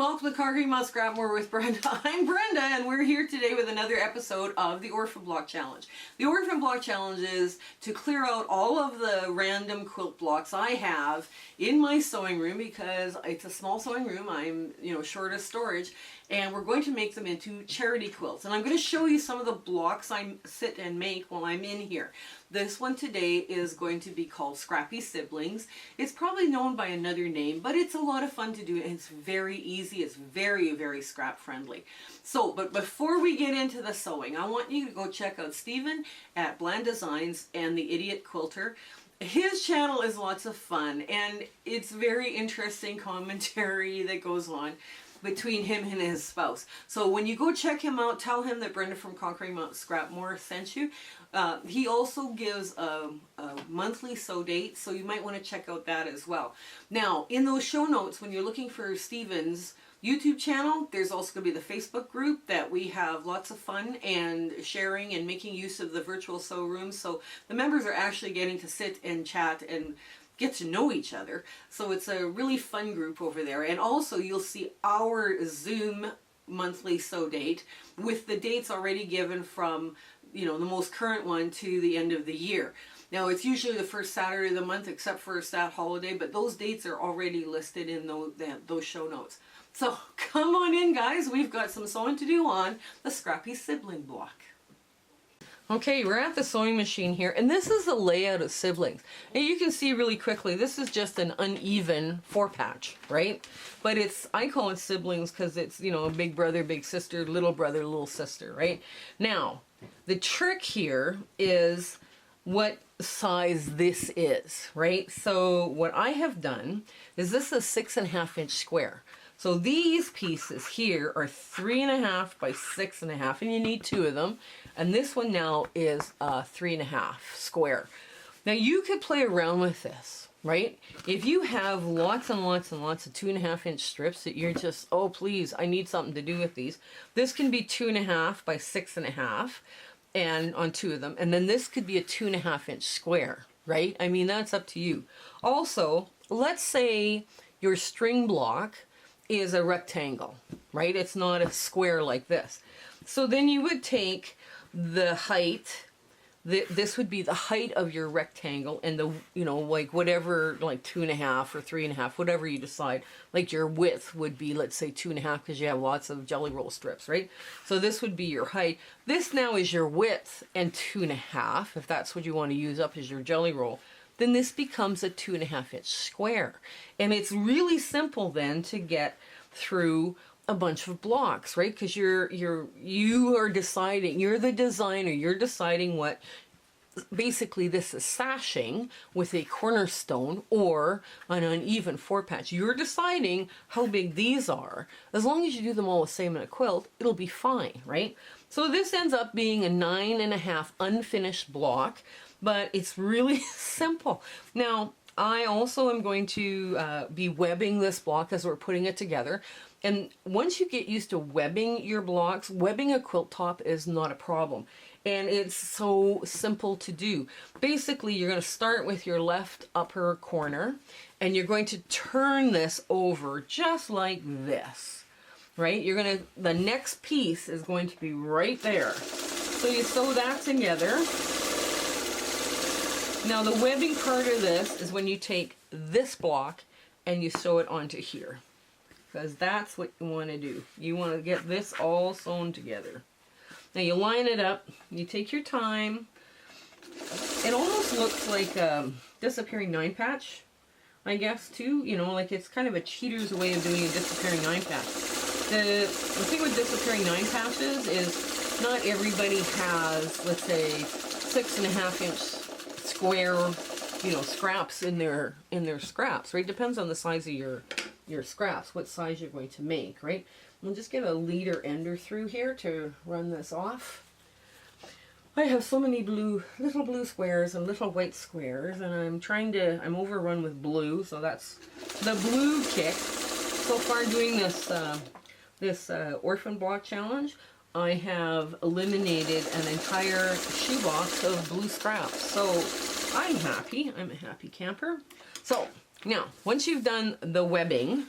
welcome to Conquering Mount Scrapmore with Brenda. I'm Brenda, and we're here today with another episode of the Orphan Block Challenge. The Orphan Block Challenge is to clear out all of the random quilt blocks I have in my sewing room because it's a small sewing room. I'm, short of storage, and we're going to make them into charity quilts. And I'm going to show you some of the blocks I sit and make while I'm in here. This one today is going to be called Scrappy Siblings. It's probably known by another name, but it's a lot of fun to do, and it's very easy. It's very, very scrap friendly. So, but before we get into the sewing, I want you to go check out Stephen at Bland Designs and the Idiot Quilter. His channel is lots of fun, and it's very interesting commentary that goes on between him and his spouse. So when you go check him out, tell him that Brenda from Conquering Mount Scrapmore sent you. He also gives a monthly sew date, so you might want to check out that as well. Now, in those show notes, when you're looking for Stephen's YouTube channel, there's also going to be the Facebook group that we have lots of fun and sharing and making use of the virtual sew rooms. So the members are actually getting to sit and chat and get to know each other. So it's a really fun group over there. And also you'll see our Zoom monthly sew date with the dates already given from, the most current one to the end of the year. Now it's usually the first Saturday of the month except for a stat holiday, but those dates are already listed in those show notes. So come on in, guys. We've got some sewing to do on the Scrappy Sibling Block. Okay, we're at the sewing machine here, and this is the layout of Siblings. And you can see really quickly, this is just an uneven 4-patch, right? But I call it Siblings because it's, big brother, big sister, little brother, little sister, right? Now, the trick here is what size this is, right? So what I have done is this is a 6.5-inch square. So these pieces here are 3.5 by 6.5, and you need 2 of them. And this one now is 3.5 square. Now you could play around with this, right? If you have lots and lots and lots of 2.5-inch strips that you're just, oh please, I need something to do with these. This can be 2.5 by 6.5, and on 2 of them. And then this could be a 2.5-inch square, right? I mean, that's up to you. Also, let's say your string block is a rectangle, right? It's not a square like this. So then you would take the height, this would be the height of your rectangle, and the, whatever, like 2.5 or 3.5, whatever you decide, like your width would be, let's say 2.5, because you have lots of jelly roll strips, right? So this would be your height. This now is your width and 2.5, if that's what you want to use up as your jelly roll. Then this becomes a 2.5-inch square. And it's really simple then to get through a bunch of blocks, right? Because you are deciding, you're the designer, you're deciding what, basically this is sashing with a cornerstone or an uneven 4-patch. You're deciding how big these are. As long as you do them all the same in a quilt, it'll be fine, right? So this ends up being a 9.5 unfinished block, but it's really simple. Now, I also am going to be webbing this block as we're putting it together. And once you get used to webbing your blocks, webbing a quilt top is not a problem. And it's so simple to do. Basically, you're going to start with your left upper corner, and you're going to turn this over just like this, right? The next piece is going to be right there. So you sew that together. Now the webbing part of this is when you take this block and you sew it onto here, because that's what you want to do. You want to get this all sewn together. Now you line it up, you take your time. It almost looks like a disappearing 9-patch, I guess, too. Like it's kind of a cheater's way of doing a disappearing 9-patch. The thing with disappearing 9-patches is not everybody has, let's say, 6.5-inch square, scraps in their scraps, right? Depends on the size of your scraps, what size you're going to make, right? We'll just get a leader ender through here to run this off. I have so many little blue squares and little white squares, and I'm overrun with blue, so that's the blue kick. So far doing this Orphan Block Challenge, I have eliminated an entire shoebox of blue scraps. So I'm happy. I'm a happy camper. So now, once you've done the webbing,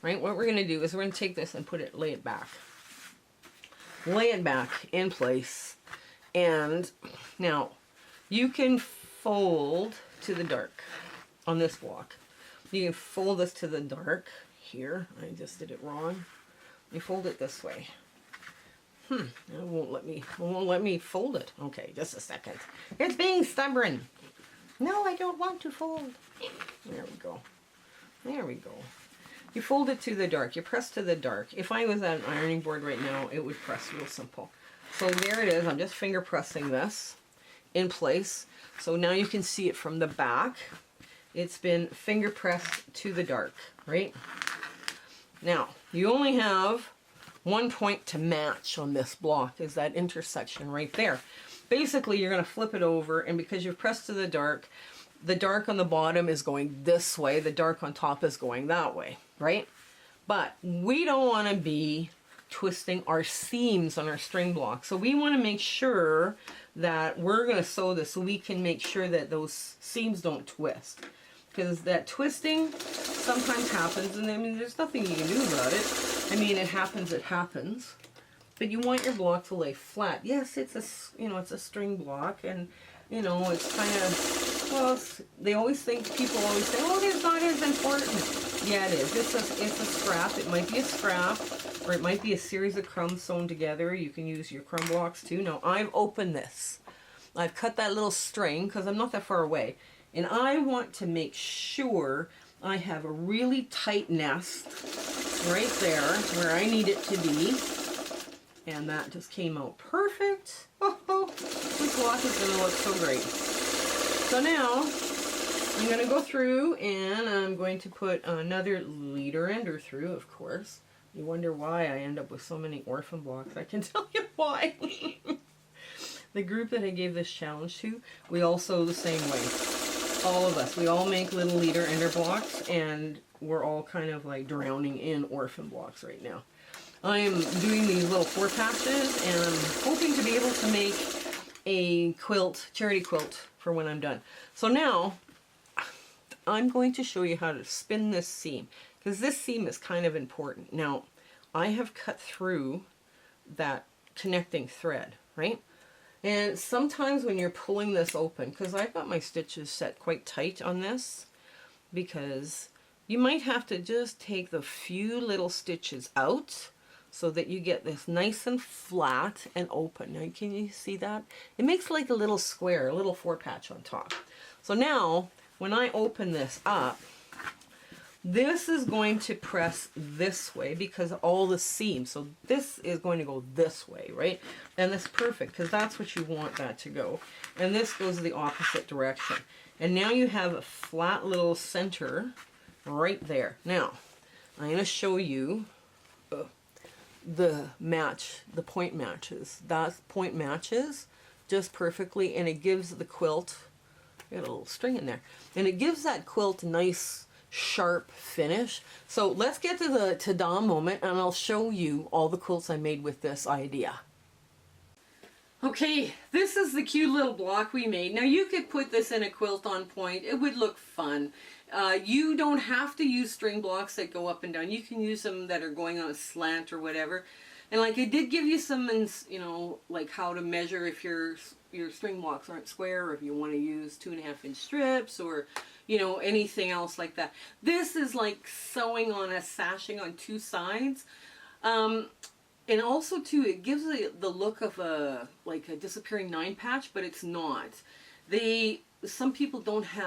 right? What we're going to do is we're going to take this and lay it back. Lay it back in place. And now you can fold to the dark on this block. You can fold this to the dark here. I just did it wrong. You fold it this way. It won't let me fold it. Okay, just a second. It's being stubborn. No, I don't want to fold. There we go. There we go. You fold it to the dark. You press to the dark. If I was at an ironing board right now, it would press real simple. So there it is. I'm just finger pressing this in place. So now you can see it from the back. It's been finger pressed to the dark, right? Now, you only have one point to match on this block, is that intersection right there. Basically, you're going to flip it over, and because you've pressed to the dark on the bottom is going this way, the dark on top is going that way, right? But we don't want to be twisting our seams on our string block. So we want to make sure that we're going to sew this so we can make sure that those seams don't twist. Because that twisting sometimes happens, and I mean, there's nothing you can do about it. I mean, it happens. But you want your block to lay flat. Yes, it's a string block, and you know, it's kind of, well, people always say, oh, it's not as important. Yeah, it is. It's a scrap. It might be a scrap, or it might be a series of crumbs sewn together. You can use your crumb blocks too. Now, I've opened this. I've cut that little string because I'm not that far away. And I want to make sure I have a really tight nest right there where I need it to be. And that just came out perfect. Oh, this block is going to look so great. So now, I'm going to go through and I'm going to put another leader ender through, of course. You wonder why I end up with so many orphan blocks. I can tell you why. The group that I gave this challenge to, we all sew the same way. All of us. We all make little leader ender blocks, and we're all kind of like drowning in orphan blocks right now. I am doing these little 4 patches, and I'm hoping to be able to make a quilt, charity quilt, for when I'm done. So now, I'm going to show you how to spin this seam, because this seam is kind of important. Now, I have cut through that connecting thread, right? And sometimes when you're pulling this open, because I've got my stitches set quite tight on this, because you might have to just take the few little stitches out so that you get this nice and flat and open. Now, can you see that? It makes like a little square, a little 4 patch on top. So now, when I open this up, this is going to press this way because of all the seams. So this is going to go this way, right? And that's perfect because that's what you want that to go. And this goes the opposite direction. And now you have a flat little center right there. Now, I'm going to show you the point matches. That point matches just perfectly, and it gives the quilt, got a little string in there, and it gives that quilt a nice sharp finish. So let's get to the ta-da moment, and I'll show you all the quilts I made with this idea. Okay, this is the cute little block we made. Now you could put this in a quilt on point. It would look fun. You don't have to use string blocks that go up and down. You can use them that are going on a slant or whatever. And like I did give you some, you know, like how to measure if your string blocks aren't square, or if you want to use 2.5-inch strips, or you know, anything else like that. This is like sewing on a sashing on 2 sides. And also too, it gives the look of like a disappearing 9 patch, but it's not. Some people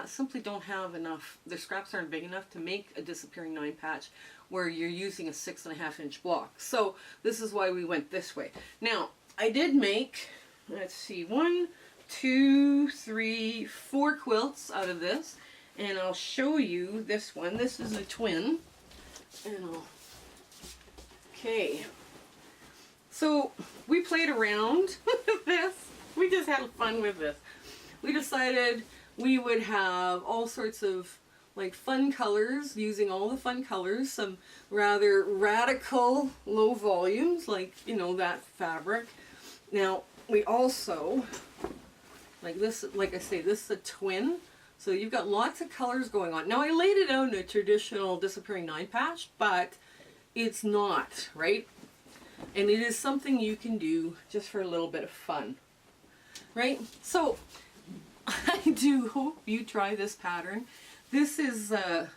simply don't have enough, their scraps aren't big enough to make a disappearing 9 patch where you're using a 6.5-inch block. So this is why we went this way. Now, I did make, let's see, 1, 2, 3, 4 quilts out of this. And I'll show you this one. This is a twin. Okay. So we played around with this. We just had fun with this. We decided we would have all sorts of like fun colors, using all the fun colors, some rather radical low volumes, like, you know, that fabric. Now, we also, like this, like I say, this is a twin. So you've got lots of colors going on. Now I laid it out in a traditional disappearing 9 patch, but it's not, right? And it is something you can do just for a little bit of fun, right? So I do hope you try this pattern. This is a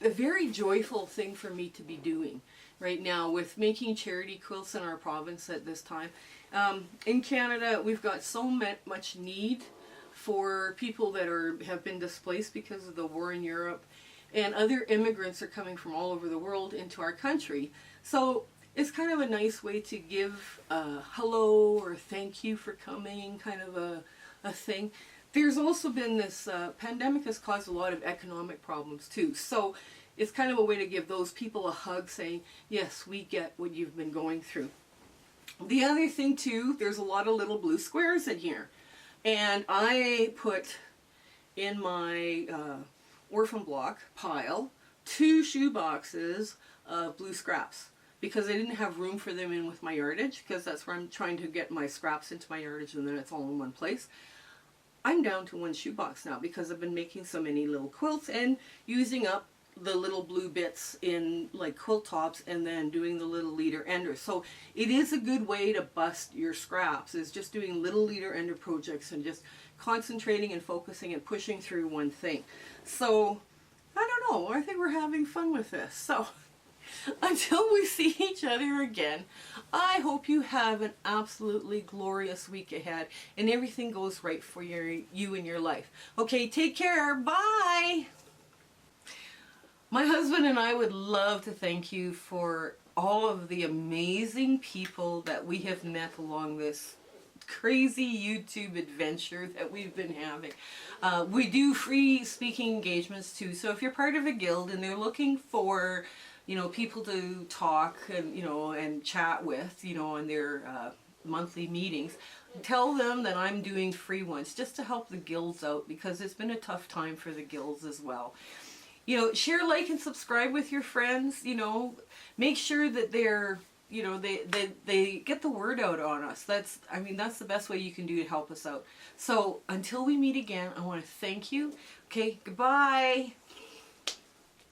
very joyful thing for me to be doing right now with making charity quilts in our province at this time. In Canada, we've got so much need for people that have been displaced because of the war in Europe, and other immigrants are coming from all over the world into our country. So it's kind of a nice way to give a hello or thank you for coming, kind of a thing. There's also been this pandemic has caused a lot of economic problems too. So it's kind of a way to give those people a hug, saying, yes, we get what you've been going through. The other thing too, there's a lot of little blue squares in here. And I put in my Orphan block pile 2 shoe boxes of blue scraps, because I didn't have room for them in with my yardage, because that's where I'm trying to get my scraps into my yardage and then it's all in one place. I'm down to 1 shoebox now because I've been making so many little quilts and using up the little blue bits in like quilt tops and then doing the little leader enders. So it is a good way to bust your scraps, is just doing little leader ender projects and just concentrating and focusing and pushing through one thing. So I don't know, I think we're having fun with this. So until we see each other again, I hope you have an absolutely glorious week ahead and everything goes right for you in your life. Okay, take care. Bye. My husband and I would love to thank you for all of the amazing people that we have met along this crazy YouTube adventure that we've been having. We do free speaking engagements too, so if you're part of a guild and they're looking for, you know, people to talk and, you know, and chat with, you know, in their monthly meetings, tell them that I'm doing free ones just to help the guilds out, because it's been a tough time for the guilds as well. You know, share, like, and subscribe with your friends. You know, make sure that they're, you know, they get the word out on us. That's the best way you can do to help us out. So until we meet again, I want to thank you. Okay, goodbye.